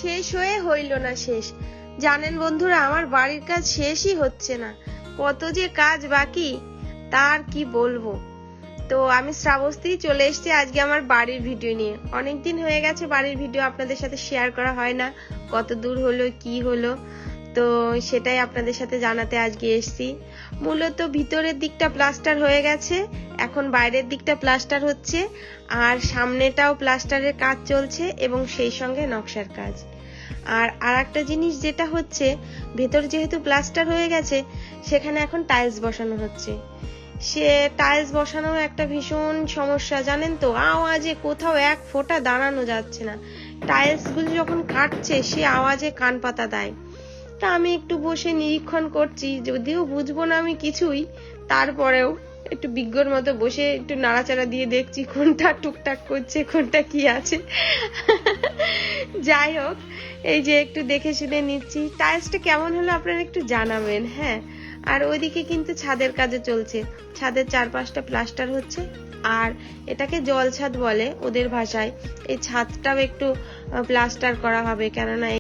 শেষ হয়ে হইল না শেষ। জানেন বন্ধুরা, আমার বাড়ির কাজ শেষই হচ্ছে না, কত যে কাজ বাকি তার কি বলবো। তো আমি শ্রাবস্তী চলে এসেছি আজকে আমার বাড়ির ভিডিও নিয়ে। অনেকদিন হয়ে গেছে বাড়ির ভিডিও আপনাদের সাথে শেয়ার করা হয় না, কত দূর হলো কি হলো, তো সেটাই আপনাদের সাথে জানাতে আজকে এসেছি। মূলত ভিতরের দিকটা প্লাস্টার হয়ে গেছে, এখন বাইরের দিকটা প্লাস্টার হচ্ছে, আর সামনেটাও প্লাস্টারের কাজ চলছে এবং সেই সঙ্গে নকশার কাজ। আর একটা জিনিস যেটা হচ্ছে, ভেতর যেহেতু প্লাস্টার হয়ে গেছে সেখানে এখন টাইলস বসানো হচ্ছে। সে টাইলস বসানো একটা ভীষণ সমস্যা, জানেন তো, আওয়াজে কোথাও এক ফোঁটা দাঁড়ানো যাচ্ছে না। টাইলস গুলো যখন কাটছে সে আওয়াজে কান পাতা দেয়। তা আমি একটু বসে নিরীক্ষণ করছি, যদিও বুঝবো না আমি কিছুই, তারপরেও একটু বিজ্ঞর মতো বসে একটু নাড়াচাড়া দিয়ে দেখছি কোনটা টুকটাক করছে কোনটা কি আছে। যাই হোক, এই যে একটু দেখে শুনে নিচ্ছি। টাইলসটা কেমন হলো আপনারা একটু জানাবেন। হ্যাঁ, আর ওইদিকে কিন্তু ছাদের কাজে চলছে, ছাদের চারপাশটা প্লাস্টার হচ্ছে, আর এটাকে জল ছাদ বলে ওদের ভাষায়। এই ছাদটাও একটু প্লাস্টার করা হবে, কেননা